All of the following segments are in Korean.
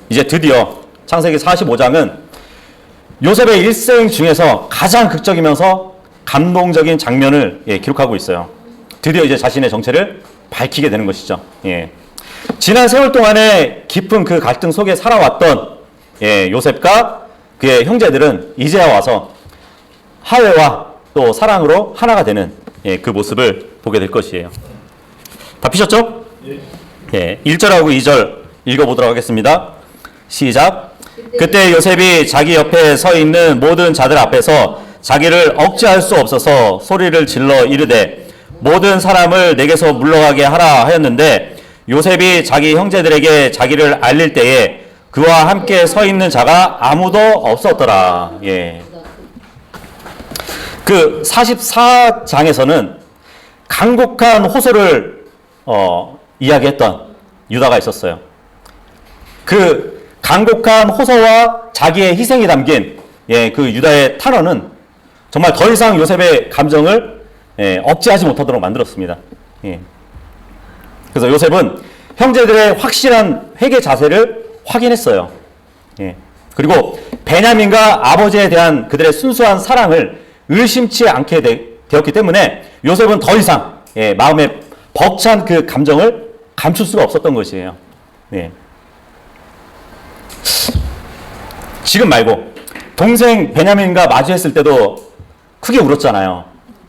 이제 드디어 창세기 45장은 요셉의 일생 중에서 가장 극적이면서 감동적인 장면을 기록하고 있어요. 드디어 이제 자신의 정체를 밝히게 되는 것이죠. 지난 세월 동안에 깊은 그 갈등 속에 살아왔던 요셉과 그의 형제들은 이제야 와서 화해와 또 사랑으로 하나가 되는 그 모습을 보게 될 것이에요. 다 피셨죠? 예. 1절하고 2절 읽어보도록 하겠습니다. 시작. 그때 요셉이 자기 옆에 서 있는 모든 자들 앞에서 자기를 억제할 수 없어서 소리를 질러 이르되 모든 사람을 내게서 물러가게 하라 하였는데 요셉이 자기 형제들에게 자기를 알릴 때에 그와 함께 서 있는 자가 아무도 없었더라. 예. 그 44장에서는 간곡한 호소를 이야기했던 유다가 있었어요. 그 간곡한 호소와 자기의 희생이 담긴 그 유다의 탄원은 정말 더 이상 요셉의 감정을 억제하지 못하도록 만들었습니다. 그래서 요셉은 형제들의 확실한 회개 자세를 확인했어요. 그리고 베냐민과 아버지에 대한 그들의 순수한 사랑을 의심치 않게 되었기 때문에 요셉은 더 이상 마음에 벅찬 그 감정을 감출 수가 없었던 것이에요. 지금 말고 동생 베냐민과 마주했을 때도 크게 울었잖아요.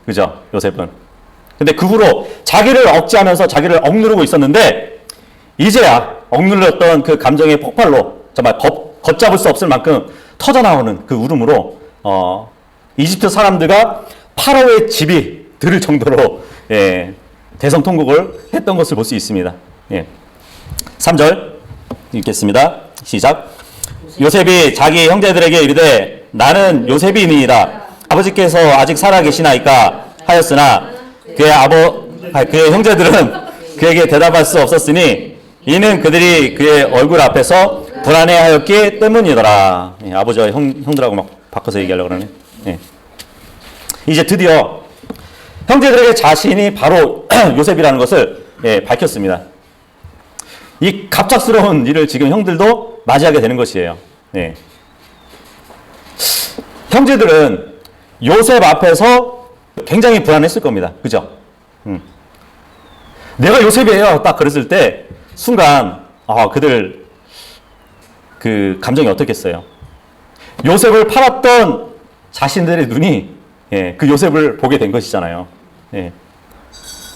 그죠? 요셉은. 근데 그 후로 자기를 억제하면서 자기를 억누르고 있었는데 이제야 억눌렀던 그 감정의 폭발로 정말 걷잡을 수 없을 만큼 터져나오는 그 울음으로 이집트 사람들과 파라오의 집이 들을 정도로 대성통곡을 했던 것을 볼 수 있습니다. 3절 읽겠습니다. 시작. 요셉이 자기 형제들에게 이르되 나는 요셉이니이다. 아버지께서 아직 살아계시나이까 하였으나 그의 형제들은 그에게 대답할 수 없었으니 이는 그들이 그의 얼굴 앞에서 불안해하였기 때문이더라. 아버지와 형들하고 막 바꿔서 얘기하려고 그러네. 이제 드디어 형제들에게 자신이 바로 요셉이라는 것을 밝혔습니다. 이 갑작스러운 일을 지금 형들도 맞이하게 되는 것이에요. 형제들은 요셉 앞에서 굉장히 불안했을 겁니다. 그죠? 내가 요셉이에요. 딱 그랬을 때 순간 그들 그 감정이 어떻겠어요? 요셉을 팔았던 자신들의 눈이 그 요셉을 보게 된 것이잖아요.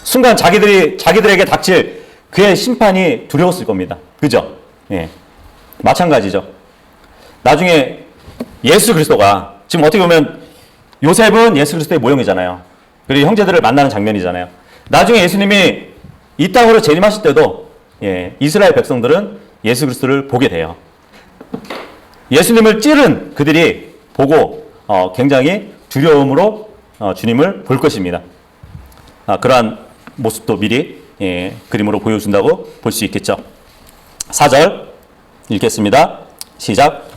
순간 자기들에게 닥칠 그의 심판이 두려웠을 겁니다. 그죠? 마찬가지죠. 나중에 예수 그리스도가 지금 어떻게 보면 요셉은 예수 그리스도의 모형이잖아요. 그리고 형제들을 만나는 장면이잖아요. 나중에 예수님이 이 땅으로 재림하실 때도 이스라엘 백성들은 예수 그리스도를 보게 돼요. 예수님을 찌른 그들이 보고 굉장히 두려움으로 주님을 볼 것입니다. 그러한 모습도 미리 그림으로 보여준다고 볼 수 있겠죠. 4절 읽겠습니다. 시작.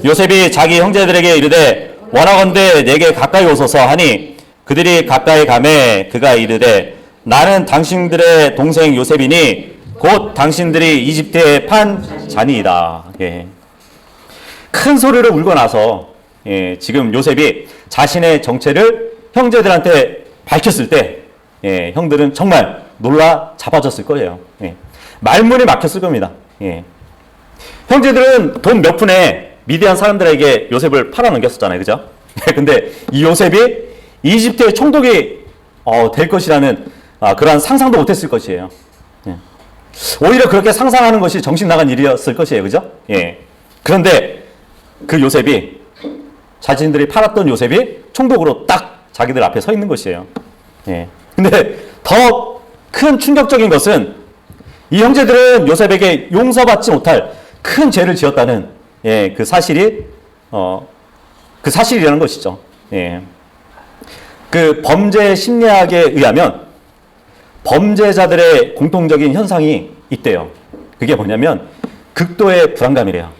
요셉이 자기 형제들에게 이르되 원하건대 내게 가까이 오소서 하니 그들이 가까이 가매 그가 이르되 나는 당신들의 동생 요셉이니 곧 당신들이 이집트에 판 자니이다. 큰 소리를 울고 나서 지금 요셉이 자신의 정체를 형제들한테 밝혔을 때 형들은 정말 놀라 자빠졌을 거예요. 말문이 막혔을 겁니다. 형제들은 돈 몇 푼에 미디안 사람들에게 요셉을 팔아넘겼었잖아요. 그죠? 근데 이 요셉이 이집트의 총독이 될 것이라는 그러한 상상도 못했을 것이에요. 오히려 그렇게 상상하는 것이 정신 나간 일이었을 것이에요. 그죠? 그런데 그 요셉이 자신들이 팔았던 요셉이 총독으로 딱 자기들 앞에 서 있는 것이에요. 근데 더 큰 충격적인 것은 이 형제들은 요셉에게 용서받지 못할 큰 죄를 지었다는 그 사실이 그 사실이라는 것이죠. 그 범죄 심리학에 의하면 범죄자들의 공통적인 현상이 있대요. 그게 뭐냐면 극도의 불안감이래요.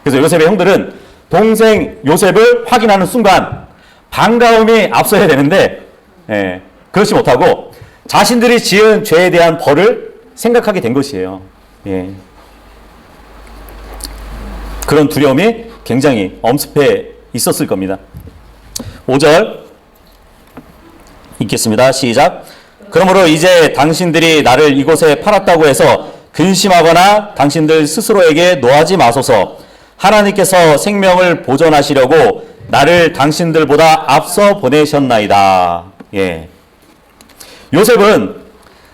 그래서 요셉의 형들은 동생 요셉을 확인하는 순간 반가움이 앞서야 되는데 그렇지 못하고 자신들이 지은 죄에 대한 벌을 생각하게 된 것이에요. 그런 두려움이 굉장히 엄습해 있었을 겁니다. 5절 읽겠습니다. 시작. 그러므로 이제 당신들이 나를 이곳에 팔았다고 해서 근심하거나 당신들 스스로에게 노하지 마소서. 하나님께서 생명을 보존하시려고 나를 당신들보다 앞서 보내셨나이다. 예. 요셉은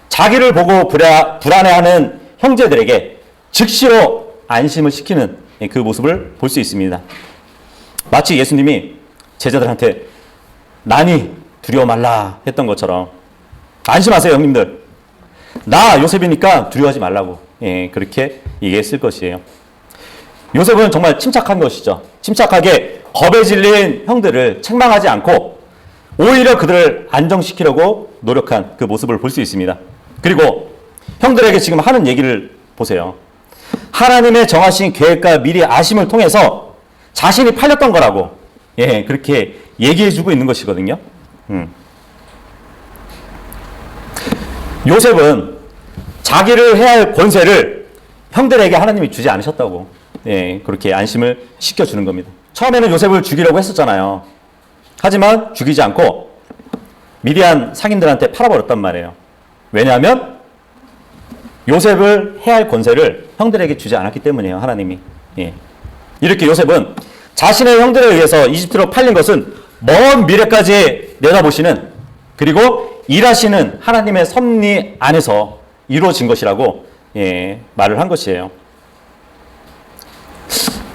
자기를 보고 불안해하는 형제들에게 즉시로 안심을 시키는 그 모습을 볼 수 있습니다. 마치 예수님이 제자들한테 난이 두려워 말라 했던 것처럼 안심하세요 형님들. 나 요셉이니까 두려워하지 말라고 그렇게 얘기했을 것이에요. 요셉은 정말 침착한 것이죠. 침착하게 겁에 질린 형들을 책망하지 않고 오히려 그들을 안정시키려고 노력한 그 모습을 볼 수 있습니다. 그리고 형들에게 지금 하는 얘기를 보세요. 하나님의 정하신 계획과 미리 아심을 통해서 자신이 팔렸던 거라고 그렇게 얘기해주고 있는 것이거든요. 요셉은 자기를 해야 할 권세를 형들에게 하나님이 주지 않으셨다고 그렇게 안심을 시켜주는 겁니다. 처음에는 요셉을 죽이려고 했었잖아요. 하지만 죽이지 않고 미디안 상인들한테 팔아버렸단 말이에요. 왜냐하면 요셉을 해야 할 권세를 형들에게 주지 않았기 때문이에요. 하나님이. 이렇게 요셉은 자신의 형들에 의해서 이집트로 팔린 것은 먼 미래까지 내다보시는, 그리고 일하시는 하나님의 섭리 안에서 이루어진 것이라고 말을 한 것이에요.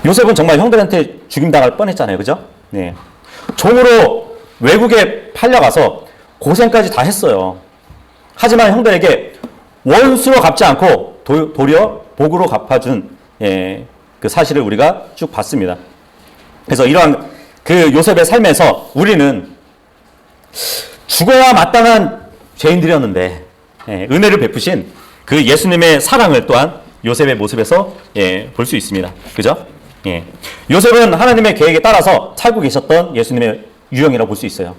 요셉은 정말 형들한테 죽임당할 뻔했잖아요. 그죠? 종으로 외국에 팔려가서 고생까지 다 했어요. 하지만 형들에게 원수로 갚지 않고 도리어 복으로 갚아준 그 사실을 우리가 쭉 봤습니다. 그래서 이러한 그 요셉의 삶에서 우리는 죽어야 마땅한 죄인들이었는데 은혜를 베푸신 그 예수님의 사랑을 또한 요셉의 모습에서 볼 수 있습니다. 그죠? 요셉은 하나님의 계획에 따라서 살고 계셨던 예수님의 유형이라고 볼 수 있어요.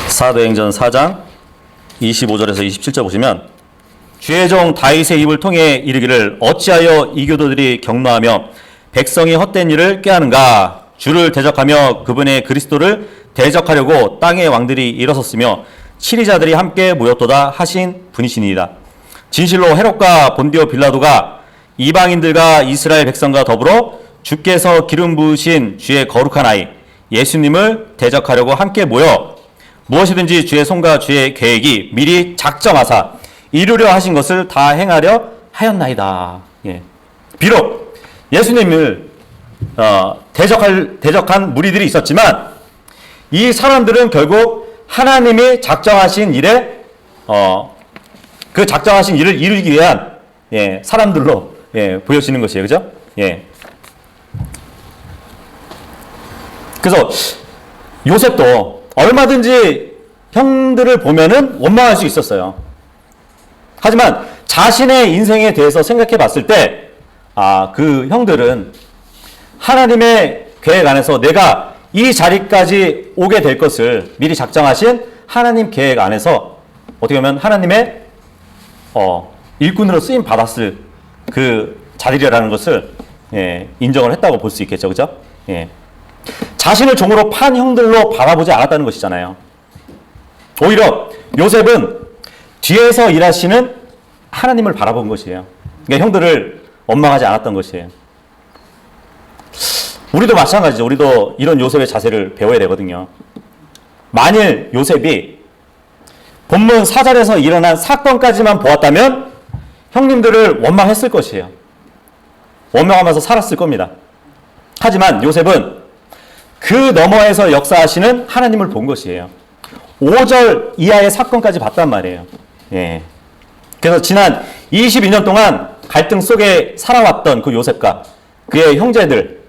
사도행전 4장 25절에서 27절 보시면, 주의 종 다윗의 입을 통해 이르기를 어찌하여 이교도들이 격노하며 백성이 헛된 일을 꾀하는가. 주를 대적하며 그분의 그리스도를 대적하려고 땅의 왕들이 일어섰으며 치리자들이 함께 모였도다 하신 분이시니이다. 진실로 헤롯과 본디오 빌라도가 이방인들과 이스라엘 백성과 더불어 주께서 기름 부으신 주의 거룩한 아이 예수님을 대적하려고 함께 모여 무엇이든지 주의 손과 주의 계획이 미리 작정하사 이루려 하신 것을 다 행하려 하였나이다. 비록 예수님을 대적한 무리들이 있었지만 이 사람들은 결국 하나님이 작정하신 일에 그 작정하신 일을 이루기 위한 사람들로 보여지는 것이에요. 그죠? 그래서 요셉도 얼마든지 형들을 보면은 원망할 수 있었어요. 하지만 자신의 인생에 대해서 생각해 봤을 때, 그 형들은 하나님의 계획 안에서 내가 이 자리까지 오게 될 것을 미리 작정하신 하나님 계획 안에서 어떻게 보면 하나님의 일꾼으로 쓰임 받았을 그 자리라는 것을 인정을 했다고 볼 수 있겠죠. 그죠? 자신을 종으로 판 형들로 바라보지 않았다는 것이잖아요. 오히려 요셉은 뒤에서 일하시는 하나님을 바라본 것이에요. 그러니까 형들을 원망하지 않았던 것이에요. 우리도 마찬가지죠. 우리도 이런 요셉의 자세를 배워야 되거든요. 만일 요셉이 본문 4절에서 일어난 사건까지만 보았다면 형님들을 원망했을 것이에요. 원망하면서 살았을 겁니다. 하지만 요셉은 그 너머에서 역사하시는 하나님을 본 것이에요. 5절 이하의 사건까지 봤단 말이에요. 그래서 지난 22년 동안 갈등 속에 살아왔던 그 요셉과 그의 형제들,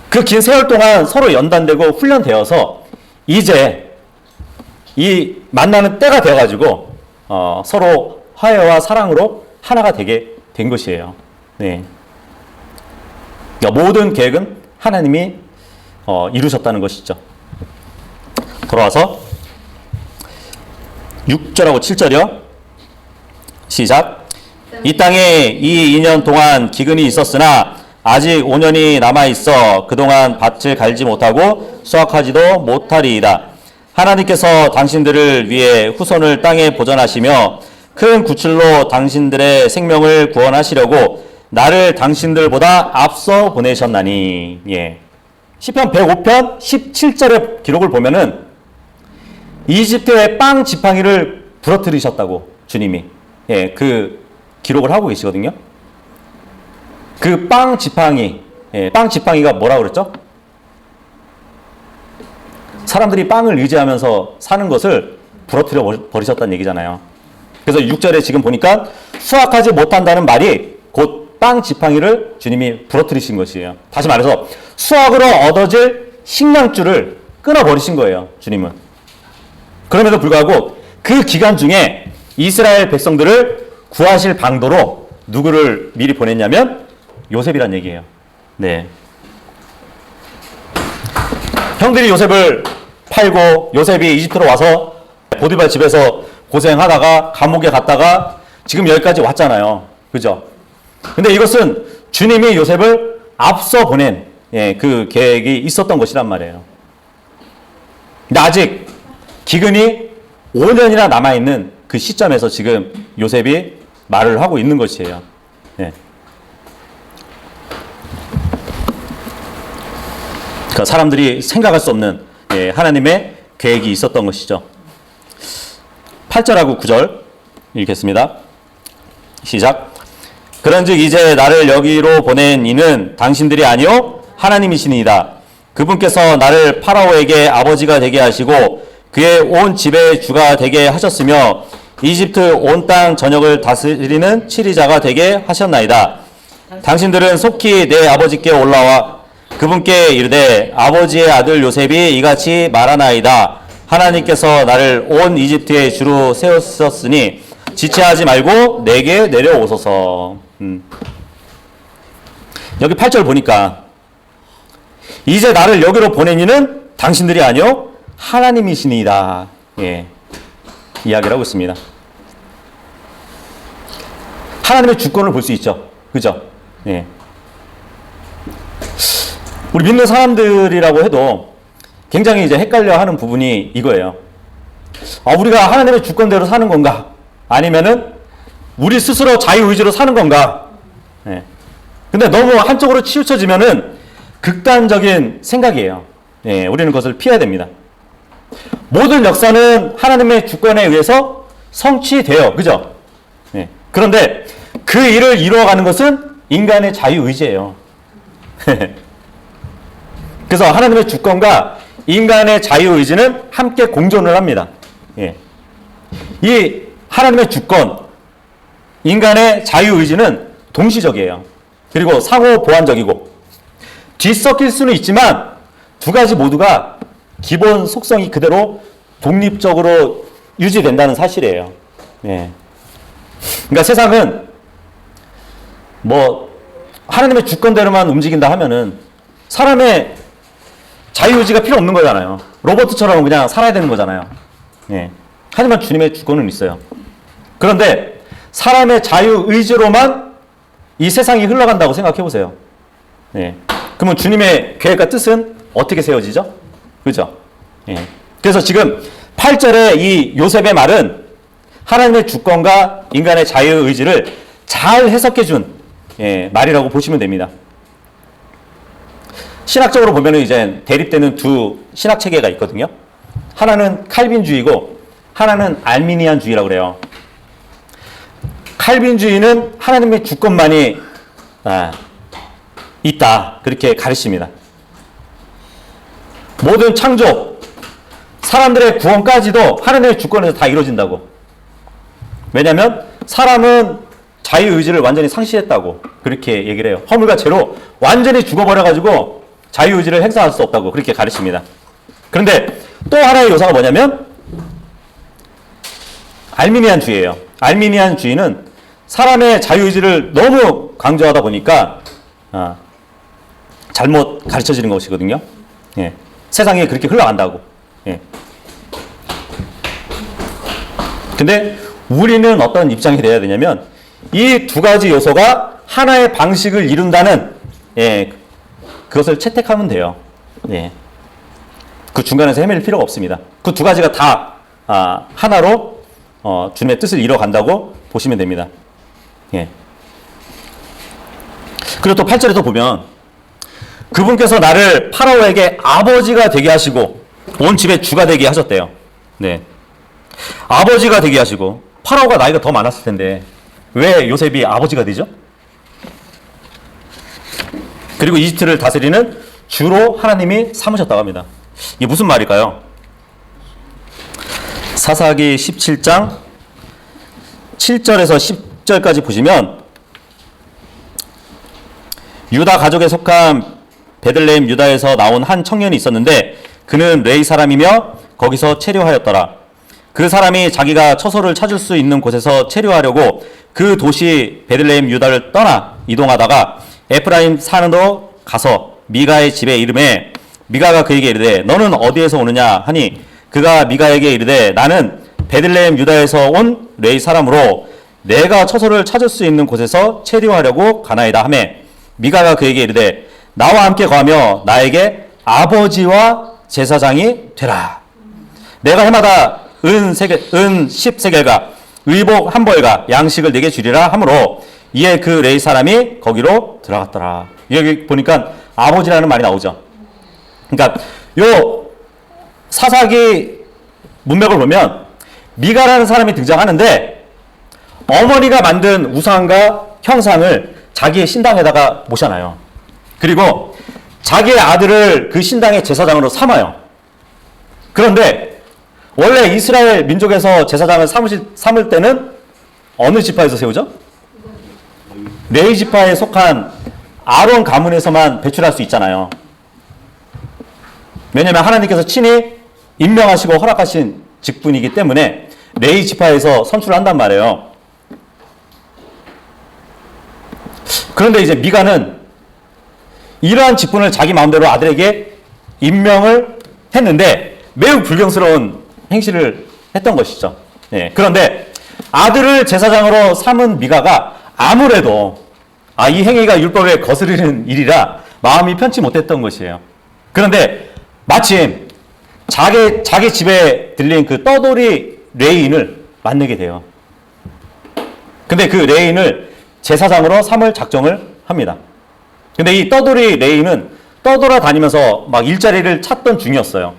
그 긴 세월 동안 서로 연단되고 훈련되어서 이제 이 만나는 때가 되어가지고 서로 화해와 사랑으로 하나가 되게 된 것이에요. 그러니까 모든 계획은 하나님이 이루셨다는 것이죠. 돌아와서 6절하고 7절이요. 시작. 이 땅에 이 2년 동안 기근이 있었으나 아직 5년이 남아있어 그동안 밭을 갈지 못하고 수확하지도 못하리이다. 하나님께서 당신들을 위해 후손을 땅에 보존하시며 큰 구출로 당신들의 생명을 구원하시려고 나를 당신들보다 앞서 보내셨나니. 예. 시편 105편 17절의 기록을 보면은 이집트의 빵 지팡이를 부러뜨리셨다고 주님이 그 기록을 하고 계시거든요. 그 빵 지팡이, 빵 지팡이가 뭐라고 그랬죠? 사람들이 빵을 의지하면서 사는 것을 부러뜨려 버리셨다는 얘기잖아요. 그래서 6절에 지금 보니까 수확하지 못한다는 말이 곧 빵 지팡이를 주님이 부러뜨리신 것이에요. 다시 말해서 수확으로 얻어질 식량줄을 끊어버리신 거예요, 주님은. 그럼에도 불구하고 그 기간 중에 이스라엘 백성들을 구하실 방도로 누구를 미리 보냈냐면 요셉이란 얘기예요. 네. 형들이 요셉을 팔고 요셉이 이집트로 와서 보디발 집에서 고생하다가 감옥에 갔다가 지금 여기까지 왔잖아요. 그죠? 근데 이것은 주님이 요셉을 앞서 보낸 그 계획이 있었던 것이란 말이에요. 근데 아직 기근이 5년이나 남아있는 그 시점에서 지금 요셉이 말을 하고 있는 것이에요. 네. 그러니까 사람들이 생각할 수 없는 하나님의 계획이 있었던 것이죠. 8절하고 9절 읽겠습니다. 시작. 그런즉 이제 나를 여기로 보낸 이는 당신들이 아니요 하나님이시니이다. 그분께서 나를 파라오에게 아버지가 되게 하시고 그의 온 집의 주가 되게 하셨으며 이집트 온 땅 전역을 다스리는 치리자가 되게 하셨나이다. 당신들은 속히 내 아버지께 올라와 그분께 이르되 아버지의 아들 요셉이 이같이 말하나이다. 하나님께서 나를 온 이집트의 주로 세우셨으니 지체하지 말고 내게 내려오소서. 여기 8절 보니까 이제 나를 여기로 보내니는 당신들이 아니요 하나님이시니이다. 예, 이야기를 하고 있습니다. 하나님의 주권을 볼 수 있죠. 그죠? 예. 우리 믿는 사람들이라고 해도 굉장히 이제 헷갈려 하는 부분이 이거예요. 우리가 하나님의 주권대로 사는 건가? 아니면은 우리 스스로 자유의지로 사는 건가? 예. 근데 너무 한쪽으로 치우쳐지면은 극단적인 생각이에요. 예, 우리는 그것을 피해야 됩니다. 모든 역사는 하나님의 주권에 의해서 성취돼요. 그죠? 예. 그런데 그 일을 이루어가는 것은 인간의 자유의지예요. 그래서 하나님의 주권과 인간의 자유의지는 함께 공존을 합니다. 예. 이 하나님의 주권, 인간의 자유의지는 동시적이에요. 그리고 상호 보완적이고 뒤섞일 수는 있지만 두 가지 모두가 기본 속성이 그대로 독립적으로 유지된다는 사실이에요. 예. 그러니까 세상은 뭐 하나님의 주권대로만 움직인다 하면은 사람의 자유의지가 필요 없는 거잖아요. 로봇처럼 그냥 살아야 되는 거잖아요. 예. 하지만 주님의 주권은 있어요. 그런데 사람의 자유의지로만 이 세상이 흘러간다고 생각해 보세요. 예. 그러면 주님의 계획과 뜻은 어떻게 세워지죠? 그죠? 예. 그래서 지금 8절에 이 요셉의 말은 하나님의 주권과 인간의 자유의지를 잘 해석해 준 말이라고 보시면 됩니다. 신학적으로 보면 이제 대립되는 두 신학 체계가 있거든요. 하나는 칼빈주의고 하나는 알미니안주의라고 그래요. 칼빈주의는 하나님의 주권만이 있다, 그렇게 가르칩니다. 모든 창조, 사람들의 구원까지도 하나님의 주권에서 다 이루어진다고. 왜냐하면 사람은 자유의지를 완전히 상실했다고 그렇게 얘기를 해요. 허물과 죄로 완전히 죽어버려가지고 자유의지를 행사할 수 없다고 그렇게 가르칩니다. 그런데 또 하나의 요소가 뭐냐면 알미니안주의예요. 알미니안주의는 사람의 자유의지를 너무 강조하다 보니까 잘못 가르쳐지는 것이거든요. 예. 세상에 그렇게 흘러간다고. 예. 근데 우리는 어떤 입장이 돼야 되냐면 이 두 가지 요소가 하나의 방식을 이룬다는 그것을 채택하면 돼요. 그 중간에서 헤맬 필요가 없습니다. 그 두 가지가 다 하나로 주님의 뜻을 이뤄간다고 보시면 됩니다. 그리고 또 8절에 또 보면 그분께서 나를 파라오에게 아버지가 되게 하시고 온 집의 주가 되게 하셨대요. 아버지가 되게 하시고 파라오가 나이가 더 많았을 텐데 왜 요셉이 아버지가 되죠? 그리고 이집트를 다스리는 주로 하나님이 삼으셨다고 합니다. 이게 무슨 말일까요? 사사기 17장 7절에서 10절까지 보시면 유다 가족에 속한 베들레헴 유다에서 나온 한 청년이 있었는데 그는 레이 사람이며 거기서 체류하였더라. 그 사람이 자기가 처소를 찾을 수 있는 곳에서 체류하려고 그 도시 베들레헴 유다를 떠나 이동하다가 에프라임 산으로 가서 미가의 집에 이르매 미가가 그에게 이르되 너는 어디에서 오느냐 하니 그가 미가에게 이르되 나는 베들레헴 유다에서 온 레이 사람으로 내가 처소를 찾을 수 있는 곳에서 체류하려고 가나이다 하매 미가가 그에게 이르되 나와 함께 거하며 나에게 아버지와 제사장이 되라. 내가 해마다 은 10세겔과 의복 한 벌과 양식을 내게 주리라 하므로 이에 그 레이 사람이 거기로 들어갔더라. 여기 보니까 아버지라는 말이 나오죠. 그러니까 요 사사기 문맥을 보면 미가라는 사람이 등장하는데 어머니가 만든 우상과 형상을 자기의 신당에다가 모셔놔요. 그리고 자기의 아들을 그 신당의 제사장으로 삼아요. 그런데 원래 이스라엘 민족에서 제사장을 삼을 때는 어느 지파에서 세우죠? 레위 지파에 속한 아론 가문에서만 배출할 수 있잖아요. 왜냐하면 하나님께서 친히 임명하시고 허락하신 직분이기 때문에 레위 지파에서 선출을 한단 말이에요. 그런데 이제 미가는 이러한 직분을 자기 마음대로 아들에게 임명을 했는데 매우 불경스러운 행실을 했던 것이죠. 그런데 아들을 제사장으로 삼은 미가가 아무래도 이 행위가 율법에 거스르는 일이라 마음이 편치 못했던 것이에요. 그런데 마침 자기 집에 들린 그 떠돌이 레인을 만나게 돼요. 근데 그 레인을 제사장으로 삼을 작정을 합니다. 근데 이 떠돌이 레인은 떠돌아 다니면서 막 일자리를 찾던 중이었어요.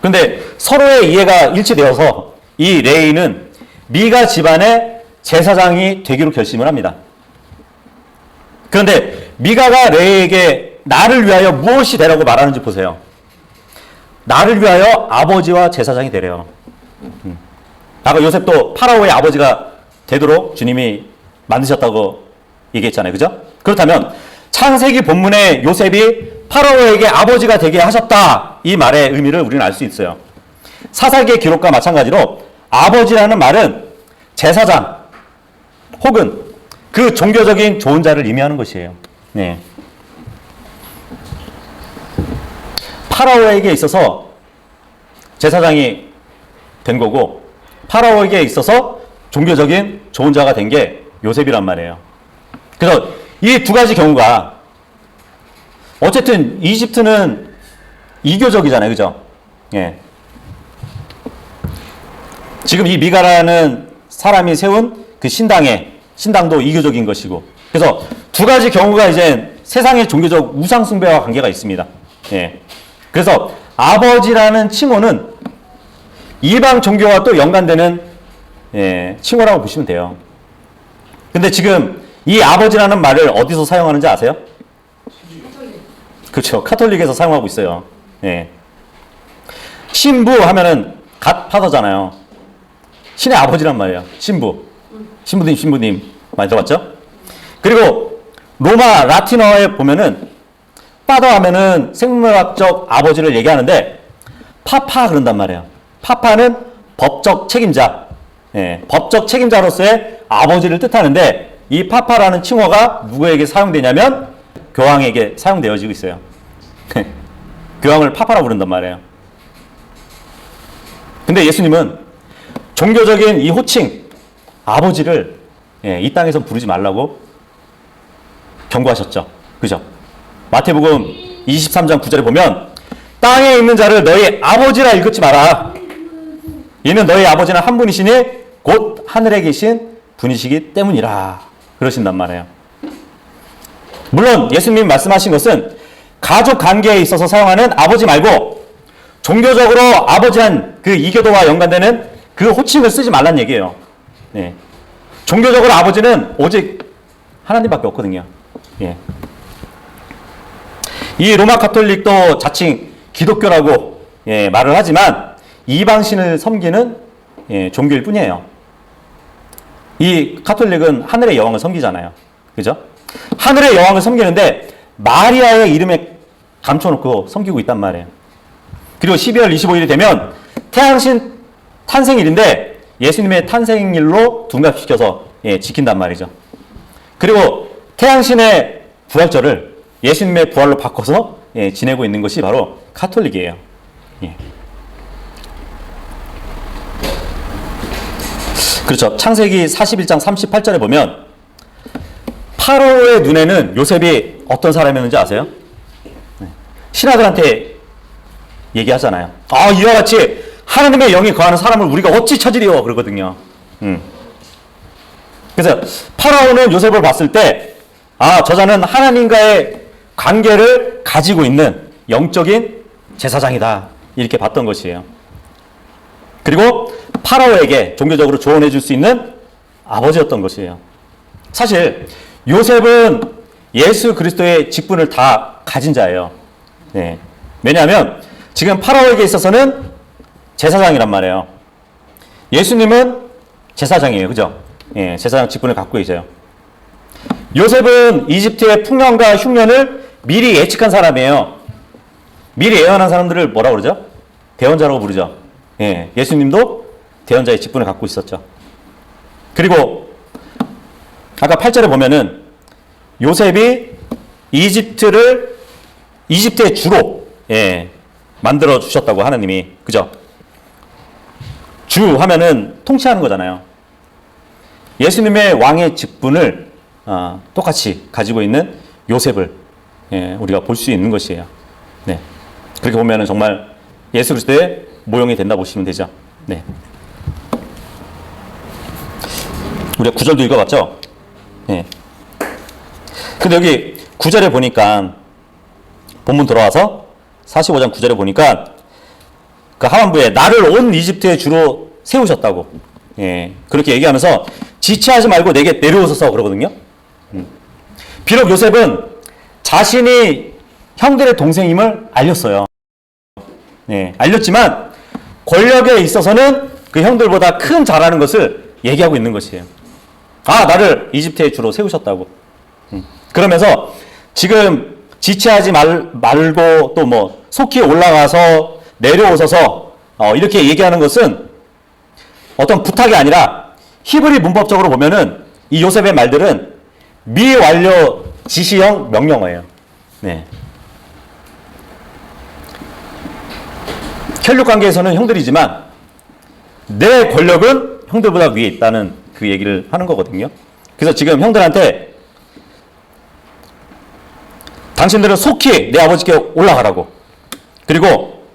근데 서로의 이해가 일치되어서 이 레인은 미가 집안의 제사장이 되기로 결심을 합니다. 그런데 미가가 레이에게 나를 위하여 무엇이 되라고 말하는지 보세요. 나를 위하여 아버지와 제사장이 되래요. 아까 요셉도 파라오의 아버지가 되도록 주님이 만드셨다고 얘기했잖아요. 그죠? 그렇다면 창세기 본문의 요셉이 파라오에게 아버지가 되게 하셨다. 이 말의 의미를 우리는 알 수 있어요. 사사기의 기록과 마찬가지로 아버지라는 말은 제사장 혹은 그 종교적인 좋은 자를 의미하는 것이에요. 파라오에게 있어서 제사장이 된 거고 파라오에게 있어서 종교적인 좋은 자가 된 게 요셉이란 말이에요. 그래서 이 두 가지 경우가 어쨌든 이집트는 이교적이잖아요. 그죠? 지금 이 미가라는 사람이 세운 그 신당도 이교적인 것이고 그래서 두 가지 경우가 이제 세상의 종교적 우상숭배와 관계가 있습니다. 그래서 아버지라는 칭호는 이방 종교와 또 연관되는 칭호라고 보시면 돼요. 근데 지금 이 아버지라는 말을 어디서 사용하는지 아세요? 그렇죠. 카톨릭에서 사용하고 있어요. 신부 하면은 갓파더잖아요. 신의 아버지란 말이에요. 신부님 많이 들어봤죠? 그리고 로마 라틴어에 보면은 파더 하면은 생물학적 아버지를 얘기하는데 파파 그런단 말이에요. 파파는 법적 책임자, 법적 책임자로서의 아버지를 뜻하는데 이 파파라는 칭호가 누구에게 사용되냐면 교황에게 사용되어지고 있어요. 교황을 파파라고 부른단 말이에요. 근데 예수님은 종교적인 이 호칭, 아버지를 이 땅에서 부르지 말라고 경고하셨죠. 그죠? 마태복음 23장 9절에 보면 땅에 있는 자를 너희 아버지라 일컫지 마라. 이는 너희 아버지는 한 분이시니 곧 하늘에 계신 분이시기 때문이라. 그러신단 말이에요. 물론 예수님이 말씀하신 것은 가족 관계에 있어서 사용하는 아버지 말고 종교적으로 아버지한 그 이교도와 연관되는 그 호칭을 쓰지 말란 얘기예요. 네. 종교적으로 아버지는 오직 하나님밖에 없거든요. 예. 이 로마 가톨릭도 자칭 기독교라고 말을 하지만 이방신을 섬기는 종교일 뿐이에요. 이 가톨릭은 하늘의 여왕을 섬기잖아요. 그죠? 하늘의 여왕을 섬기는데 마리아의 이름에 감춰놓고 섬기고 있단 말이에요. 그리고 12월 25일이 되면 태양신 탄생일인데 예수님의 탄생일로 둔갑시켜서 지킨단 말이죠. 그리고 태양신의 부활절을 예수님의 부활로 바꿔서 지내고 있는 것이 바로 가톨릭이에요. 예. 그렇죠. 창세기 41장 38절에 보면 파로의 눈에는 요셉이 어떤 사람이었는지 아세요? 신하들한테 얘기하잖아요. 이와 같이 하나님의 영이 거하는 사람을 우리가 어찌 찾으리요? 그러거든요. 그래서 파라오는 요셉을 봤을 때 저자는 하나님과의 관계를 가지고 있는 영적인 제사장이다. 이렇게 봤던 것이에요. 그리고 파라오에게 종교적으로 조언해 줄 수 있는 아버지였던 것이에요. 사실 요셉은 예수 그리스도의 직분을 다 가진 자예요. 네. 왜냐하면 지금 파라오에게 있어서는 제사장이란 말이에요. 예수님은 제사장이에요. 그죠? 예, 제사장 직분을 갖고 계세요. 요셉은 이집트의 풍년과 흉년을 미리 예측한 사람이에요. 미리 예언한 사람들을 뭐라고 그러죠? 대언자라고 부르죠. 예, 예수님도 대언자의 직분을 갖고 있었죠. 그리고 아까 8절에 보면은 요셉이 이집트의 주로 만들어 주셨다고 하나님이. 그죠? 주 하면은 통치하는 거잖아요. 예수님의 왕의 직분을 똑같이 가지고 있는 요셉을 우리가 볼 수 있는 것이에요. 네. 그렇게 보면은 정말 예수 그리스도의 모형이 된다 보시면 되죠. 네. 우리가 9절도 읽어봤죠? 네. 근데 여기 9절에 보니까 본문 돌아와서 45장 9절에 보니까 그 하반부에 나를 온 이집트의 주로 세우셨다고 그렇게 얘기하면서 지체하지 말고 내게 내려오소서 그러거든요. 비록 요셉은 자신이 형들의 동생임을 알렸어요. 알렸지만 권력에 있어서는 그 형들보다 큰 잘하는 것을 얘기하고 있는 것이에요. 나를 이집트의 주로 세우셨다고. 그러면서 지금 지체하지 말고 또 뭐 속히 올라가서 내려오셔서 이렇게 얘기하는 것은 어떤 부탁이 아니라 히브리 문법적으로 보면은 이 요셉의 말들은 미완료 지시형 명령어예요. 네. 혈육 관계에서는 형들이지만 내 권력은 형들보다 위에 있다는 그 얘기를 하는 거거든요. 그래서 지금 형들한테 당신들은 속히 내 아버지께 올라가라고. 그리고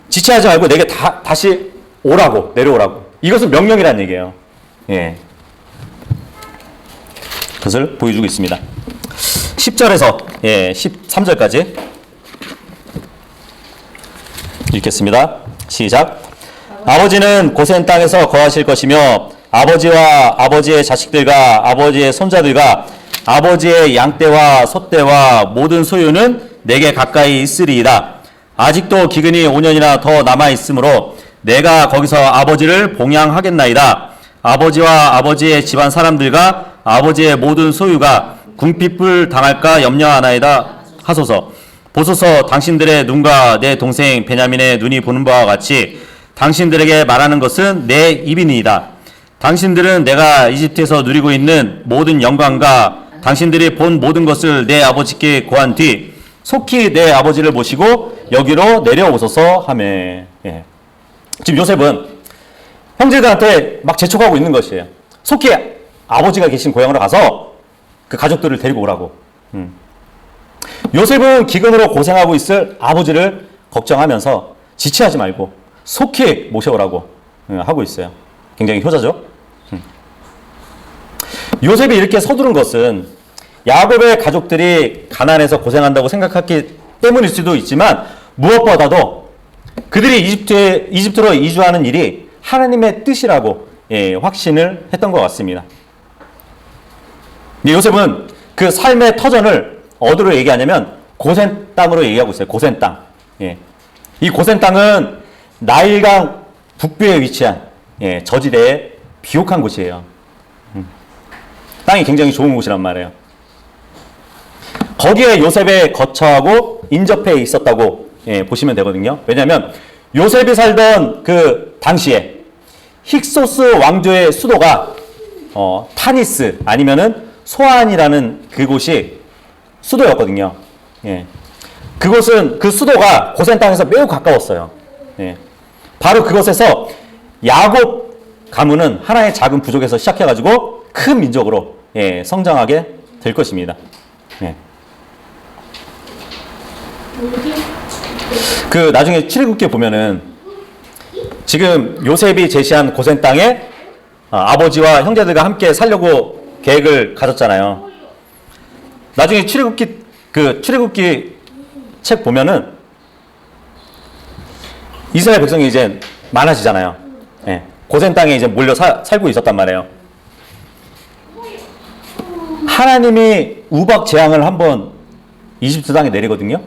지체하지 말고 내게 다시 오라고, 내려오라고. 이것은 명령이라는 얘기예요. 예. 그것을 보여주고 있습니다. 10절에서 13절까지 읽겠습니다. 시작. 아버지는 고센 땅에서 거하실 것이며 아버지와 아버지의 자식들과 아버지의 손자들과 아버지의 양떼와 소떼와 모든 소유는 내게 가까이 있으리이다. 아직도 기근이 5년이나 더 남아있으므로 내가 거기서 아버지를 봉양하겠나이다. 아버지와 아버지의 집안 사람들과 아버지의 모든 소유가 궁핍을 당할까 염려하나이다 하소서. 보소서 당신들의 눈과 내 동생 베냐민의 눈이 보는 바와 같이 당신들에게 말하는 것은 내 입이니이다. 당신들은 내가 이집트에서 누리고 있는 모든 영광과 당신들이 본 모든 것을 내 아버지께 고한 뒤 속히 내 아버지를 모시고 여기로 내려오소서 하매. 지금 요셉은 형제들한테 막 재촉하고 있는 것이에요. 속히 아버지가 계신 고향으로 가서 그 가족들을 데리고 오라고. 요셉은 기근으로 고생하고 있을 아버지를 걱정하면서 지체하지 말고 속히 모셔오라고 하고 있어요. 굉장히 효자죠. 요셉이 이렇게 서두른 것은 야곱의 가족들이 가난해서 고생한다고 생각했기 때문일 수도 있지만 무엇보다도 그들이 이집트로 이주하는 일이 하나님의 뜻이라고 확신을 했던 것 같습니다. 요셉은 그 삶의 터전을 어디로 얘기하냐면 고센 땅으로 얘기하고 있어요. 고센 땅. 이 고센 땅은 나일강 북부에 위치한 저지대의 비옥한 곳이에요. 땅이 굉장히 좋은 곳이란 말이에요. 거기에 요셉의 거처하고 인접해 있었다고 보시면 되거든요. 왜냐하면 요셉이 살던 그 당시에 힉소스 왕조의 수도가 타니스 아니면은 소안이라는 그곳이 수도였거든요. 그곳은 그 수도가 고센 땅에서 매우 가까웠어요. 바로 그곳에서 야곱 가문은 하나의 작은 부족에서 시작해가지고 큰 민족으로 성장하게 될 것입니다. 그 나중에 출애굽기에 보면은 지금 요셉이 제시한 고센 땅에 아버지와 형제들과 함께 살려고 계획을 가졌잖아요. 나중에 출애굽기 책 보면은 이스라엘 백성이 이제 많아지잖아요. 고센 땅에 이제 몰려 살고 있었단 말이에요. 하나님이 우박 재앙을 한번 이집트 땅에 내리거든요.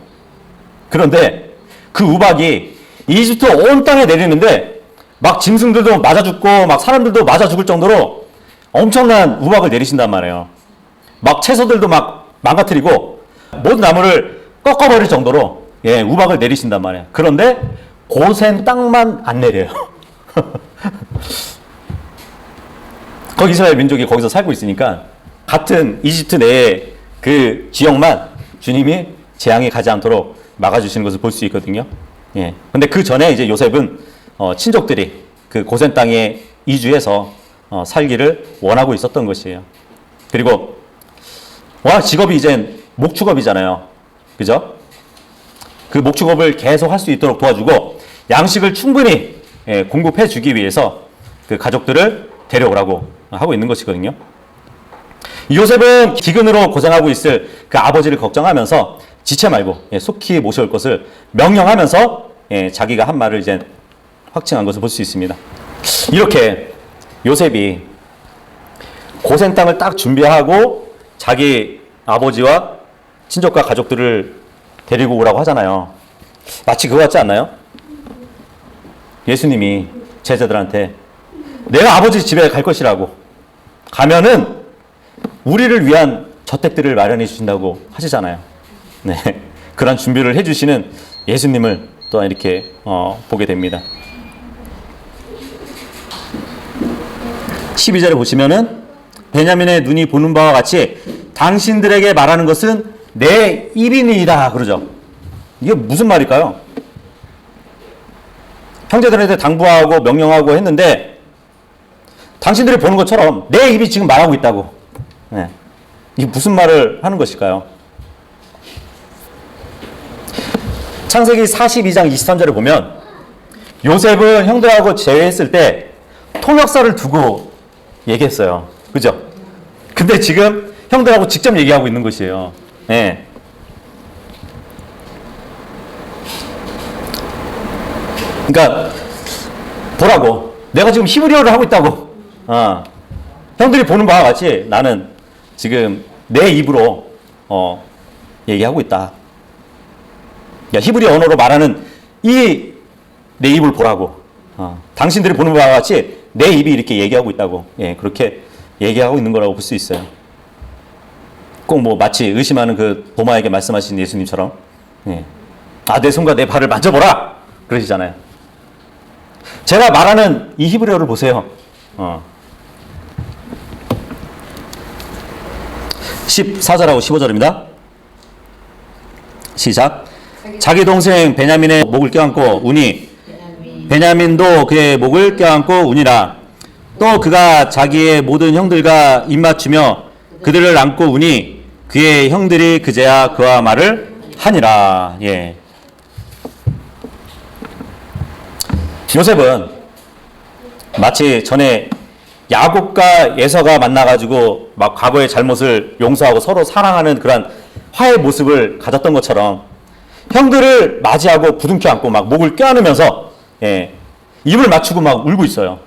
그런데 그 우박이 이집트 온 땅에 내리는데 막 짐승들도 맞아 죽고 막 사람들도 맞아 죽을 정도로 엄청난 우박을 내리신단 말이에요. 막 채소들도 막 망가뜨리고 모든 나무를 꺾어버릴 정도로 우박을 내리신단 말이에요. 그런데 고센 땅만 안 내려요. 거기 이스라엘 민족이 거기서 살고 있으니까 같은 이집트 내의 그 지역만 주님이 재앙이 가지 않도록 막아주시는 것을 볼 수 있거든요. 근데 그 전에 이제 요셉은 친족들이 그 고센 땅에 이주해서 살기를 원하고 있었던 것이에요. 그리고 워낙 직업이 이제 목축업이잖아요. 그죠? 그 목축업을 계속 할 수 있도록 도와주고 양식을 충분히 공급해 주기 위해서 그 가족들을 데려오라고 하고 있는 것이거든요. 요셉은 기근으로 고생하고 있을 그 아버지를 걱정하면서 지체 말고 속히 모셔올 것을 명령하면서 자기가 한 말을 이제 확증한 것을 볼 수 있습니다. 이렇게 요셉이 고센 땅을 딱 준비하고 자기 아버지와 친족과 가족들을 데리고 오라고 하잖아요. 마치 그거 같지 않나요? 예수님이 제자들한테 내가 아버지 집에 갈 것이라고 가면은 우리를 위한 저택들을 마련해 주신다고 하시잖아요. 그런 준비를 해주시는 예수님을 또 이렇게 보게 됩니다. 12절에 보시면은 베냐민의 눈이 보는 바와 같이 당신들에게 말하는 것은 내 입이니이다 그러죠. 이게 무슨 말일까요? 형제들한테 당부하고 명령하고 했는데 당신들이 보는 것처럼 내 입이 지금 말하고 있다고. 이게 무슨 말을 하는 것일까요? 창세기 42장 23절을 보면 요셉은 형들하고 제외했을 때 통역사를 두고 얘기했어요. 그죠? 근데 지금 형들하고 직접 얘기하고 있는 것이에요. 그러니까 보라고. 내가 지금 히브리어를 하고 있다고. 형들이 보는 바와 같이 나는 지금 내 입으로 얘기하고 있다. 야, 히브리 언어로 말하는 이 내 입을 보라고. 당신들이 보는 바와 같이 내 입이 이렇게 얘기하고 있다고. 그렇게 얘기하고 있는 거라고 볼 수 있어요. 꼭 뭐 마치 의심하는 그 도마에게 말씀하신 예수님처럼 내 손과 내 발을 만져보라 그러시잖아요. 제가 말하는 이 히브리어를 보세요. 14절하고 15절입니다. 시작. 자기 동생 베냐민의 목을 껴안고 우니 베냐민도 그의 목을 껴안고 우니라. 또 그가 자기의 모든 형들과 입맞추며 그들을 안고 우니 그의 형들이 그제야 그와 말을 하니라. 예. 요셉은 마치 전에 야곱과 에서가 만나가지고 막 과거의 잘못을 용서하고 서로 사랑하는 그런 화해의 모습을 가졌던 것처럼 형들을 맞이하고 부둥켜 안고 막 목을 껴안으면서 예, 입을 맞추고 막 울고 있어요.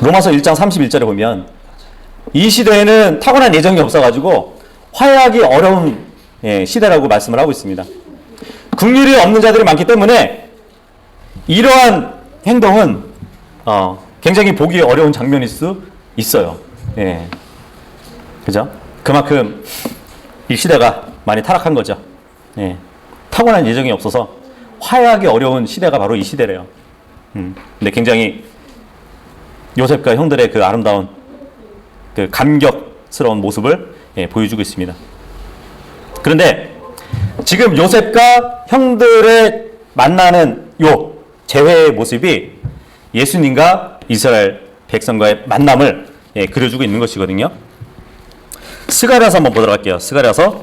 로마서 1장 31절에 보면 이 시대에는 타고난 예정이 없어가지고 화해하기 어려운 시대라고 말씀을 하고 있습니다. 긍휼이 없는 자들이 많기 때문에 이러한 행동은 굉장히 보기 어려운 장면일 수 있어요. 예. 그죠? 그만큼 이 시대가 많이 타락한 거죠. 예. 타고난 예정이 없어서 화해하기 어려운 시대가 바로 이 시대래요. 근데 굉장히 요셉과 형들의 그 아름다운 그 감격스러운 모습을 보여주고 있습니다. 그런데 지금 요셉과 형들의 만나는 요 재회의 모습이 예수님과 이스라엘 백성과의 만남을 그려주고 있는 것이거든요. 스가랴서 한번 보도록 할게요. 스가랴서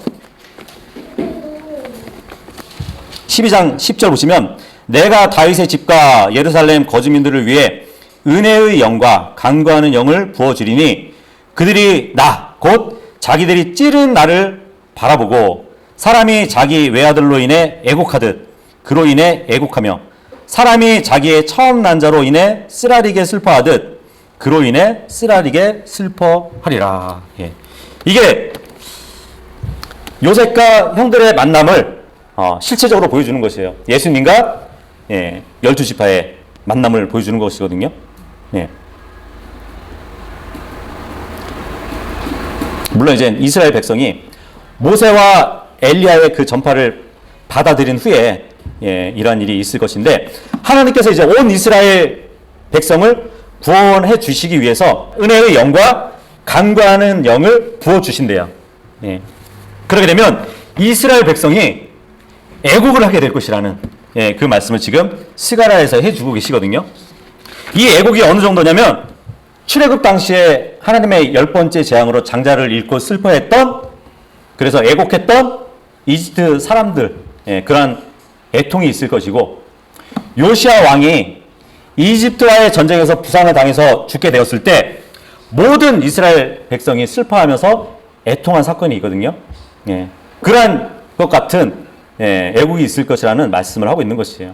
12장 10절 보시면 내가 다윗의 집과 예루살렘 거주민들을 위해 은혜의 영과 간구하는 영을 부어주리니 그들이 나 곧 자기들이 찌른 나를 바라보고 사람이 자기 외아들로 인해 애곡하듯 그로 인해 애곡하며 사람이 자기의 처음 난 자로 인해 쓰라리게 슬퍼하듯 그로 인해 쓰라리게 슬퍼하리라. 예. 이게 요셉과 형들의 만남을 실체적으로 보여주는 것이에요. 예수님과 12지파의 만남을 보여주는 것이거든요. 예. 물론 이제 이스라엘 백성이 모세와 엘리야의 그 전파를 받아들인 후에 이러한 일이 있을 것인데 하나님께서 이제 온 이스라엘 백성을 구원해 주시기 위해서 은혜의 영과 간구하는 영을 부어 주신대요. 예. 그렇게 되면 이스라엘 백성이 애국을 하게 될 것이라는 그 말씀을 지금 스가랴에서 해주고 계시거든요. 이 애국이 어느 정도냐면 출애굽 당시에 하나님의 10번째 재앙으로 장자를 잃고 슬퍼했던 그래서 애곡했던 이집트 사람들 그러한 애통이 있을 것이고 요시야 왕이 이집트와의 전쟁에서 부상을 당해서 죽게 되었을 때 모든 이스라엘 백성이 슬퍼하면서 애통한 사건이 있거든요. 그러한 것 같은 애국이 있을 것이라는 말씀을 하고 있는 것이에요.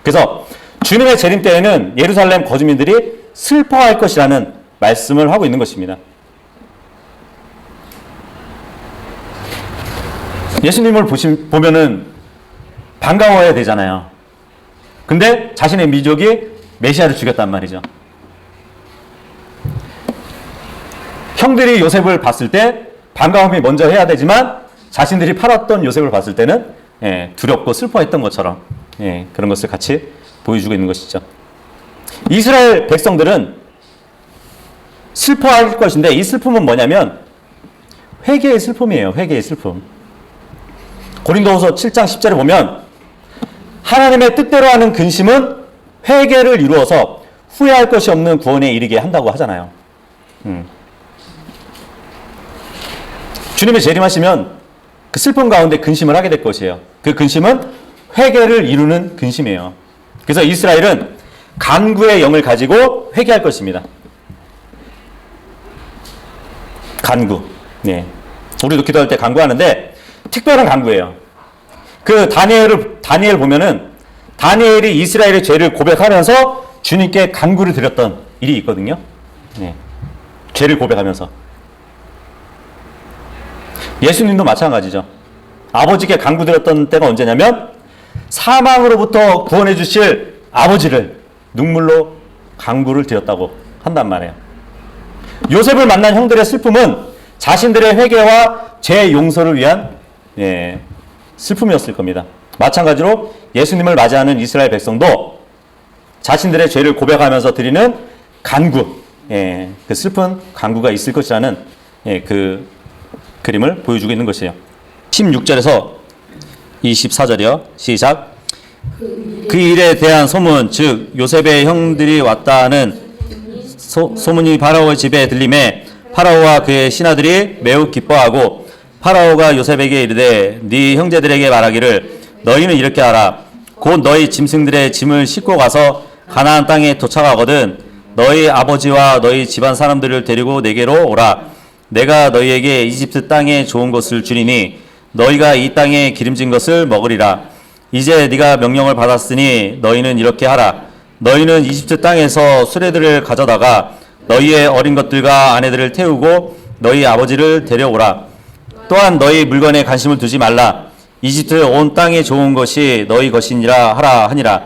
그래서 주님의 재림 때에는 예루살렘 거주민들이 슬퍼할 것이라는 말씀을 하고 있는 것입니다. 예수님을 보면은 반가워야 되잖아요. 근데 자신의 민족이 메시아를 죽였단 말이죠. 형들이 요셉을 봤을 때 반가움이 먼저 해야 되지만 자신들이 팔았던 요셉을 봤을 때는 두렵고 슬퍼했던 것처럼 그런 것을 같이 보여주고 있는 것이죠. 이스라엘 백성들은 슬퍼할 것인데 이 슬픔은 뭐냐면 회개의 슬픔이에요. 회개의 슬픔. 고린도후서 7장 10절에 보면 하나님의 뜻대로 하는 근심은 회개를 이루어서 후회할 것이 없는 구원에 이르게 한다고 하잖아요. 주님의 재림하시면 그 슬픔 가운데 근심을 하게 될 것이에요. 그 근심은 회개를 이루는 근심이에요. 그래서 이스라엘은 간구의 영을 가지고 회개할 것입니다. 간구. 우리도 기도할 때 간구하는데 특별한 간구예요. 그 다니엘 보면은 다니엘이 이스라엘의 죄를 고백하면서 주님께 간구를 드렸던 일이 있거든요. 죄를 고백하면서. 예수님도 마찬가지죠. 아버지께 간구 드렸던 때가 언제냐면 사망으로부터 구원해 주실 아버지를 눈물로 간구를 드렸다고 한단 말이에요. 요셉을 만난 형들의 슬픔은 자신들의 회개와 죄 용서를 위한 슬픔이었을 겁니다. 마찬가지로 예수님을 맞이하는 이스라엘 백성도 자신들의 죄를 고백하면서 드리는 간구, 그 슬픈 간구가 있을 것이라는 그 그림을 보여주고 있는 것이에요. 16절에서 24절이요. 시작. 그 일에 대한 소문, 즉 요셉의 형들이 왔다는 소문이 파라오의 집에 들림에 파라오와 그의 신하들이 매우 기뻐하고 파라오가 요셉에게 이르되 네 형제들에게 말하기를 너희는 이렇게 하라. 곧 너희 짐승들의 짐을 싣고 가서 가나안 땅에 도착하거든 너희 아버지와 너희 집안 사람들을 데리고 내게로 오라. 내가 너희에게 이집트 땅에 좋은 것을 주리니 너희가 이 땅에 기름진 것을 먹으리라. 이제 네가 명령을 받았으니 너희는 이렇게 하라. 너희는 이집트 땅에서 수레들을 가져다가 너희의 어린 것들과 아내들을 태우고 너희 아버지를 데려오라. 또한 너희 물건에 관심을 두지 말라. 이집트 온 땅에 좋은 것이 너희 것이니라 하라 하니라.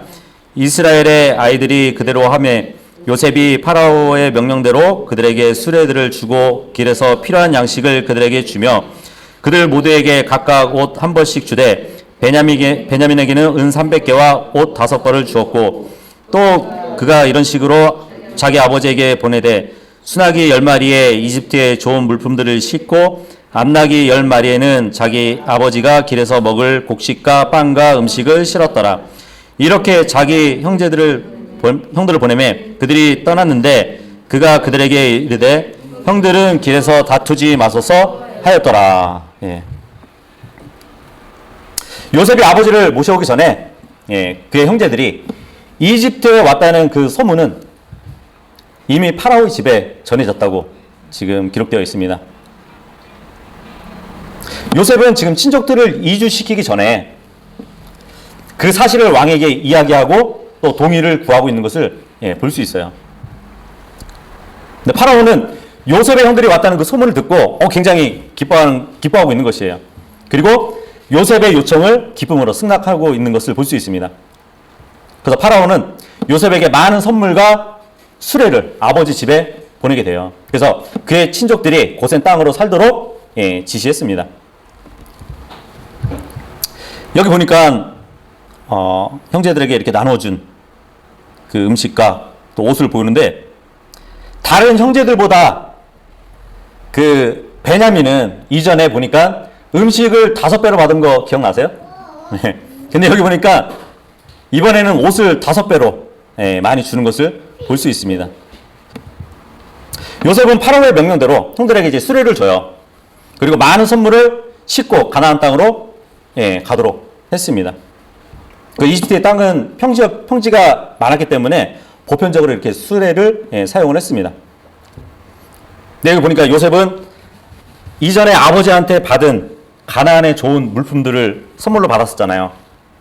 이스라엘의 아이들이 그대로 하매 요셉이 파라오의 명령대로 그들에게 수레들을 주고 길에서 필요한 양식을 그들에게 주며 그들 모두에게 각각 옷 한 벌씩 주되 베냐민에게는 은 300개와 옷 5벌을 주었고 또 그가 이런 식으로 자기 아버지에게 보내되 순하기 10마리에 이집트의 좋은 물품들을 싣고 암나기 10마리에는 자기 아버지가 길에서 먹을 곡식과 빵과 음식을 실었더라. 이렇게 자기 형들을 보내매 그들이 떠났는데 그가 그들에게 이르되 형들은 길에서 다투지 마소서 하였더라. 예. 요셉이 아버지를 모셔오기 전에 그의 형제들이 이집트에 왔다는 그 소문은 이미 파라오의 집에 전해졌다고 지금 기록되어 있습니다. 요셉은 지금 친족들을 이주시키기 전에 그 사실을 왕에게 이야기하고 또 동의를 구하고 있는 것을 볼 수 있어요. 근데 파라오는 요셉의 형들이 왔다는 그 소문을 듣고 굉장히 기뻐하고 있는 것이에요. 그리고 요셉의 요청을 기쁨으로 승낙하고 있는 것을 볼 수 있습니다. 그래서 파라오는 요셉에게 많은 선물과 수레를 아버지 집에 보내게 돼요. 그래서 그의 친족들이 고센 땅으로 살도록 지시했습니다. 여기 보니까 형제들에게 이렇게 나눠준 그 음식과 또 옷을 보이는데 다른 형제들보다 그 베냐민은 이전에 보니까 음식을 5배로 받은 거 기억나세요? 근데 여기 보니까 이번에는 옷을 5배로 많이 주는 것을 볼 수 있습니다. 요셉은 파라오의 명령대로 형들에게 이제 수레를 줘요. 그리고 많은 선물을 싣고 가나안 땅으로 가도록 했습니다. 그 이집트의 땅은 평지가 많았기 때문에 보편적으로 이렇게 수레를 사용을 했습니다. 근데 여기 보니까 요셉은 이전에 아버지한테 받은 가나안의 좋은 물품들을 선물로 받았었잖아요.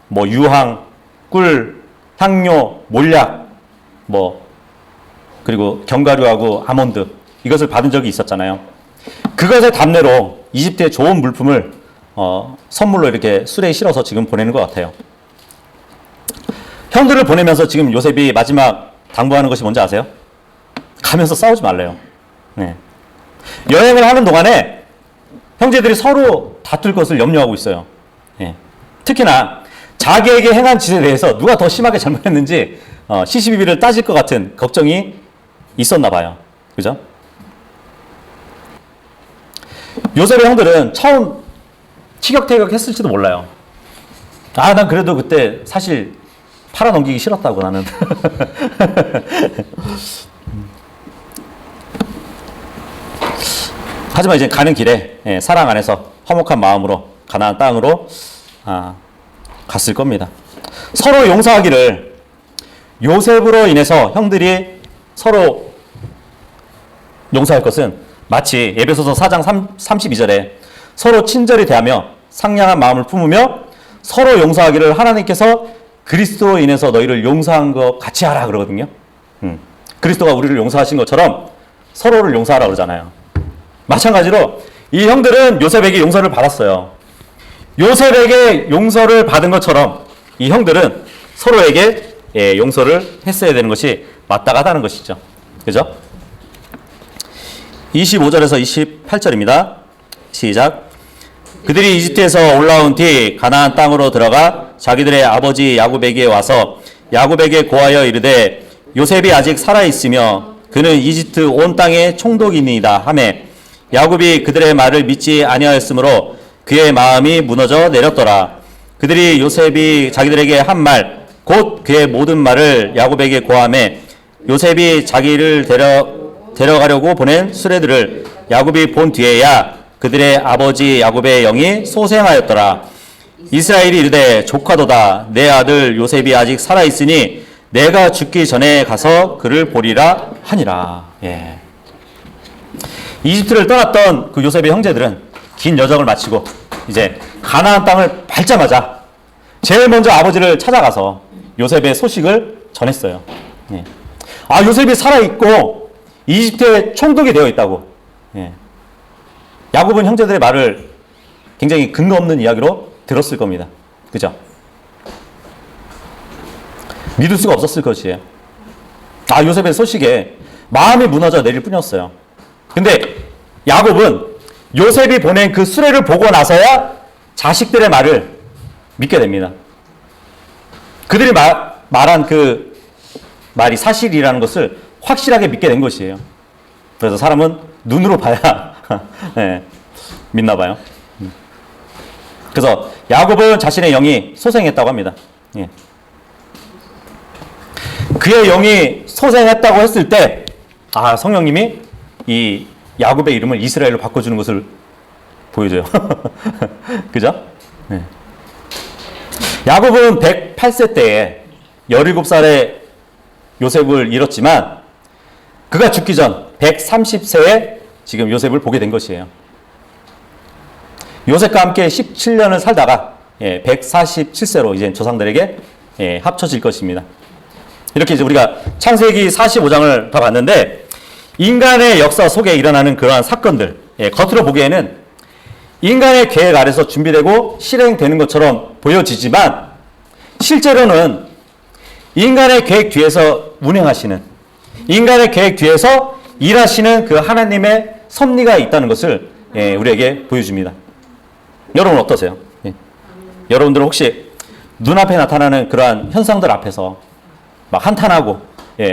뭐 유황, 꿀, 향료, 몰약, 그리고 견과류하고 아몬드 이것을 받은 적이 있었잖아요. 그것의 답례로 이집트의 좋은 물품을 선물로 이렇게 수레에 실어서 지금 보내는 것 같아요. 형들을 보내면서 지금 요셉이 마지막 당부하는 것이 뭔지 아세요? 가면서 싸우지 말래요. 여행을 하는 동안에 형제들이 서로 다툴 것을 염려하고 있어요. 특히나 자기에게 행한 짓에 대해서 누가 더 심하게 잘못했는지 시시비비를 따질 것 같은 걱정이 있었나 봐요. 그죠? 요셉의 형들은 처음 티격태격 했을지도 몰라요. 난 그래도 그때 사실 팔아넘기기 싫었다고 나는. 하지만 이제 가는 길에 사랑 안에서 화목한 마음으로 가나안 땅으로 갔을 겁니다. 서로 용서하기를 요셉으로 인해서 형들이 서로 용서할 것은 마치 에베소서 4장 32절에 서로 친절히 대하며 상냥한 마음을 품으며 서로 용서하기를 하나님께서 그리스도로 인해서 너희를 용서한 것 같이 하라 그러거든요. 그리스도가 우리를 용서하신 것처럼 서로를 용서하라 그러잖아요. 마찬가지로 이 형들은 요셉에게 용서를 받았어요. 요셉에게 용서를 받은 것처럼 이 형들은 서로에게 용서를 했어야 되는 것이 마땅하다는 것이죠. 그죠? 25절에서 28절입니다. 시작. 그들이 이집트에서 올라온 뒤 가나안 땅으로 들어가 자기들의 아버지 야곱에게 와서 야곱에게 고하여 이르되 요셉이 아직 살아있으며 그는 이집트 온 땅의 총독이니이다 하매 야곱이 그들의 말을 믿지 아니하였으므로 그의 마음이 무너져 내렸더라. 그들이 요셉이 자기들에게 한 말, 곧 그의 모든 말을 야곱에게 고하매 요셉이 자기를 데려가려고 보낸 수레들을 야곱이 본 뒤에야 그들의 아버지 야곱의 영이 소생하였더라. 이스라엘이 이르되 조카도다. 내 아들 요셉이 아직 살아있으니 내가 죽기 전에 가서 그를 보리라 하니라. 예. 이집트를 떠났던 그 요셉의 형제들은 긴 여정을 마치고 이제 가나안 땅을 밟자마자 제일 먼저 아버지를 찾아가서 요셉의 소식을 전했어요. 예. 아, 요셉이 살아있고 이집트에 총독이 되어 있다고. 예. 야곱은 형제들의 말을 굉장히 근거 없는 이야기로 들었을 겁니다. 그죠? 믿을 수가 없었을 것이에요. 아, 요셉의 소식에 마음이 무너져 내릴 뿐이었어요. 근데 야곱은 요셉이 보낸 그 수레를 보고 나서야 자식들의 말을 믿게 됩니다. 그들이 말한 그 말이 사실이라는 것을 확실하게 믿게 된 것이에요. 그래서 사람은 눈으로 봐야 네, 믿나 봐요. 그래서 야곱은 자신의 영이 소생했다고 합니다. 예. 그의 영이 소생했다고 했을 때, 아, 성령님이 이 야곱의 이름을 이스라엘로 바꿔주는 것을 보여줘요. 그죠? 네. 야곱은 108세 때에 17살의 요셉을 잃었지만 그가 죽기 전 130세에 지금 요셉을 보게 된 것이에요. 요셉과 함께 17년을 살다가 147세로 이제 조상들에게 합쳐질 것입니다. 이렇게 이제 우리가 창세기 45장을 다 봤는데 인간의 역사 속에 일어나는 그러한 사건들, 겉으로 보기에는 인간의 계획 아래서 준비되고 실행되는 것처럼 보여지지만 실제로는 인간의 계획 뒤에서 운행하시는, 인간의 계획 뒤에서 일하시는 그 하나님의 섭리가 있다는 것을 우리에게 보여줍니다. 여러분 어떠세요? 여러분들은 혹시 눈앞에 나타나는 그러한 현상들 앞에서 막 한탄하고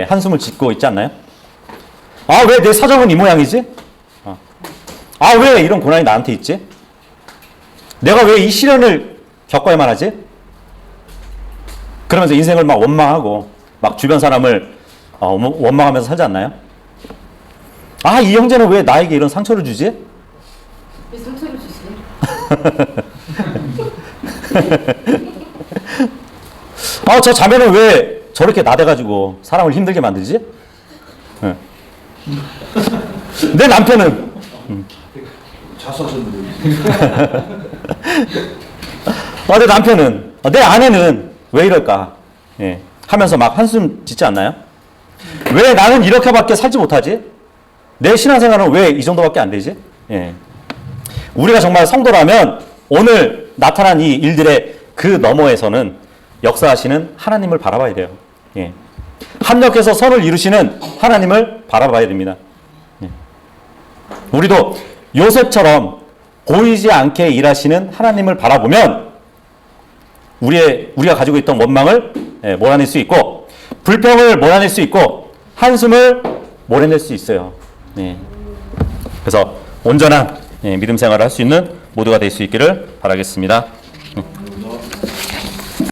한숨을 짓고 있지 않나요? 아, 왜 내 사정은 이 모양이지? 아, 왜 이런 고난이 나한테 있지? 내가 왜 이 시련을 겪어야만 하지? 그러면서 인생을 막 원망하고 막 주변 사람을 원망하면서 살지 않나요? 아, 이 형제는 왜 나에게 이런 상처를 주지? 왜 상처를 주시네? 아, 저 자매는 왜 저렇게 나대가지고 사람을 힘들게 만들지? 내 남편은 내 남편은 내 아내는 왜 이럴까? 하면서 막 한숨 짓지 않나요? 왜 나는 이렇게밖에 살지 못하지? 내 신앙생활은 왜 이 정도밖에 안 되지? 우리가 정말 성도라면 오늘 나타난 이 일들의 그 너머에서는 역사하시는 하나님을 바라봐야 돼요. 합력해서 선을 이루시는 하나님을 바라봐야 됩니다. 우리도 요셉처럼 보이지 않게 일하시는 하나님을 바라보면 우리가 가지고 있던 원망을 몰아낼 수 있고 불평을 몰아낼 수 있고 한숨을 몰아낼 수 있어요. 그래서 온전한 믿음 생활을 할 수 있는 모두가 될 수 있기를 바라겠습니다.